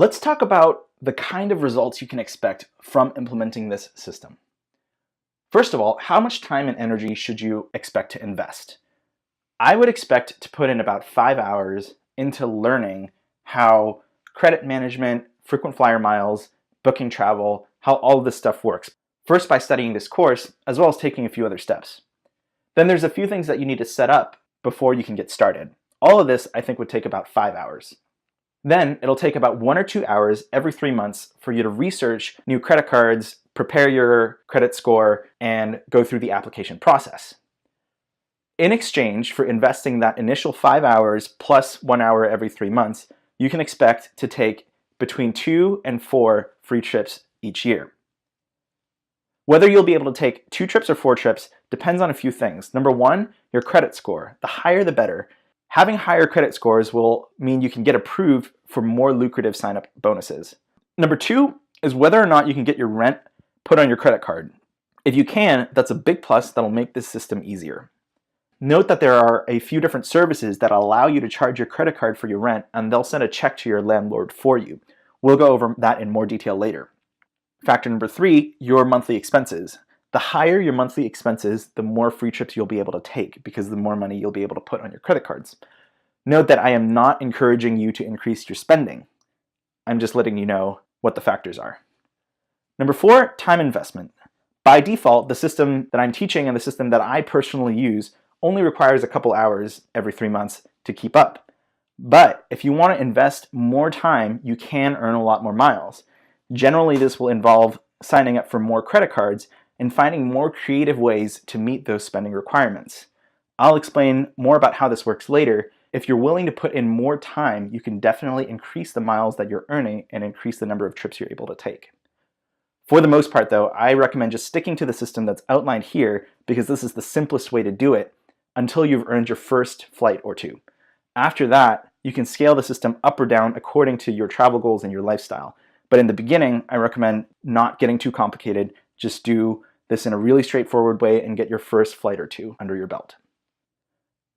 Let's talk about the kind of results you can expect from implementing this system. First of all, how much time and energy should you expect to invest? I would expect to put in about 5 hours into learning how credit management, frequent flyer miles, booking travel, how all of this stuff works. First by studying this course, as well as taking a few other steps. Then there's a few things that you need to set up before you can get started. All of this, I think, would take about 5 hours. Then it'll take about 1 or 2 hours every 3 months for you to research new credit cards, prepare your credit score, and go through the application process. In exchange for investing that initial 5 hours plus 1 hour every 3 months, you can expect to take between 2 and 4 free trips each year. Whether you'll be able to take 2 trips or 4 trips depends on a few things. Number one, your credit score. The higher the better. Having higher credit scores will mean you can get approved for more lucrative sign-up bonuses. Number two is whether or not you can get your rent put on your credit card. If you can, that's a big plus that'll make this system easier. Note that there are a few different services that allow you to charge your credit card for your rent, and they'll send a check to your landlord for you. We'll go over that in more detail later. Factor number 3, your monthly expenses. The higher your monthly expenses, the more free trips you'll be able to take because the more money you'll be able to put on your credit cards. Note that I am not encouraging you to increase your spending. I'm just letting you know what the factors are. Number 4, time investment. By default, the system that I'm teaching and the system that I personally use only requires a couple hours every 3 months to keep up. But if you want to invest more time, you can earn a lot more miles. Generally, this will involve signing up for more credit cards and finding more creative ways to meet those spending requirements. I'll explain more about how this works later. If you're willing to put in more time, you can definitely increase the miles that you're earning and increase the number of trips you're able to take. For the most part though, I recommend just sticking to the system that's outlined here because this is the simplest way to do it until you've earned your first flight or 2. After that, you can scale the system up or down according to your travel goals and your lifestyle. But in the beginning, I recommend not getting too complicated. Just do this in a really straightforward way and get your first flight or 2 under your belt.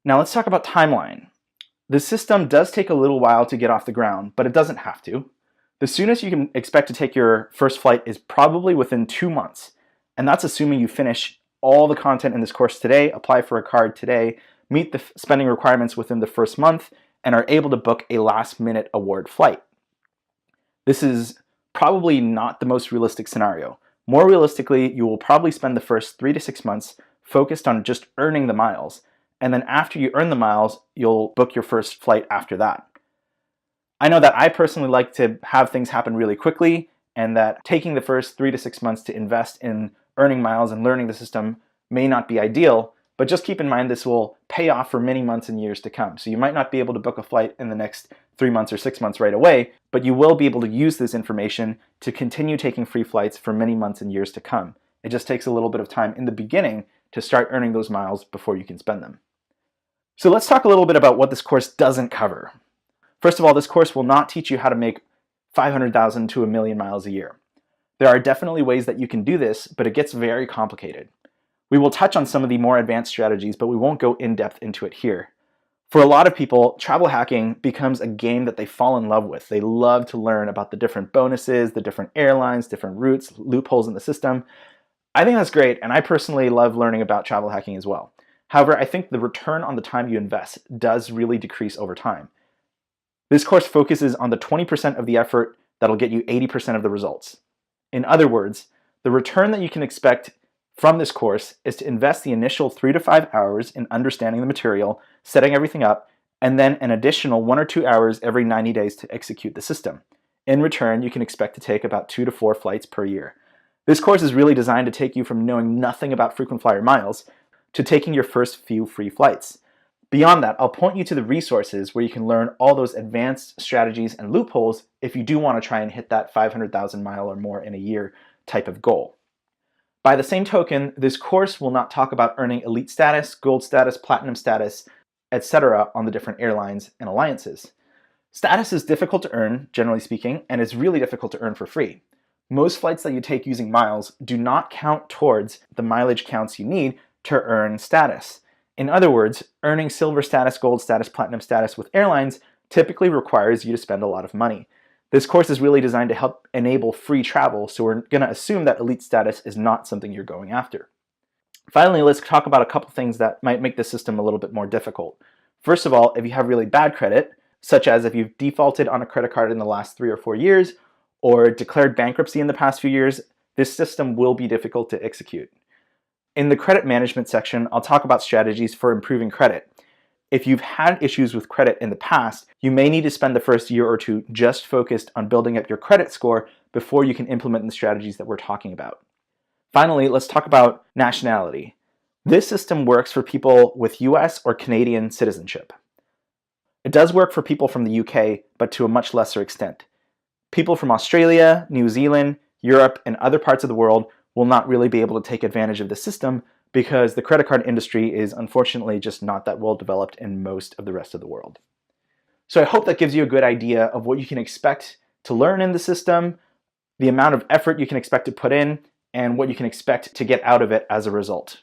Now let's talk about timeline. The system does take a little while to get off the ground, but it doesn't have to. The soonest you can expect to take your first flight is probably within 2 months. And that's assuming you finish all the content in this course today, apply for a card today, meet the spending requirements within the first month, and are able to book a last-minute award flight. This is probably not the most realistic scenario. More realistically, you will probably spend the first 3 to 6 months focused on just earning the miles, and then after you earn the miles, you'll book your first flight after that. I know that I personally like to have things happen really quickly, and that taking the first 3 to 6 months to invest in earning miles and learning the system may not be ideal, but just keep in mind this will pay off for many months and years to come. So you might not be able to book a flight in the next 3 months or 6 months right away, but you will be able to use this information to continue taking free flights for many months and years to come. It just takes a little bit of time in the beginning to start earning those miles before you can spend them. So let's talk a little bit about what this course doesn't cover. First of all, this course will not teach you how to make 500,000 to 1 million miles a year. There are definitely ways that you can do this, but it gets very complicated. We will touch on some of the more advanced strategies, but we won't go in depth into it here. For a lot of people, travel hacking becomes a game that they fall in love with. They love to learn about the different bonuses, the different airlines, different routes, loopholes in the system. I think that's great, and I personally love learning about travel hacking as well. However, I think the return on the time you invest does really decrease over time. This course focuses on the 20% of the effort that'll get you 80% of the results. In other words, the return that you can expect from this course is to invest the initial 3 to 5 hours in understanding the material, setting everything up, and then an additional 1 or 2 hours every 90 days to execute the system. In return, you can expect to take about 2 to 4 flights per year. This course is really designed to take you from knowing nothing about frequent flyer miles to taking your first few free flights. Beyond that, I'll point you to the resources where you can learn all those advanced strategies and loopholes if you do want to try and hit that 500,000 mile or more in a year type of goal. By the same token, this course will not talk about earning elite status, gold status, platinum status, etc. on the different airlines and alliances. Status is difficult to earn, generally speaking, and it's really difficult to earn for free. Most flights that you take using miles do not count towards the mileage counts you need to earn status. In other words, earning silver status, gold status, platinum status with airlines typically requires you to spend a lot of money. This course is really designed to help enable free travel, so we're going to assume that elite status is not something you're going after. Finally, let's talk about a couple things that might make the system a little bit more difficult. First of all, if you have really bad credit, such as if you've defaulted on a credit card in the last 3 or 4 years, or declared bankruptcy in the past few years, this system will be difficult to execute. In the credit management section, I'll talk about strategies for improving credit. If you've had issues with credit in the past, you may need to spend the first year or two just focused on building up your credit score before you can implement the strategies that we're talking about. Finally, let's talk about nationality. This system works for people with US or Canadian citizenship. It does work for people from the UK, but to a much lesser extent. People from Australia, New Zealand, Europe, and other parts of the world will not really be able to take advantage of the system because the credit card industry is unfortunately just not that well developed in most of the rest of the world. So I hope that gives you a good idea of what you can expect to learn in the system, the amount of effort you can expect to put in, and what you can expect to get out of it as a result.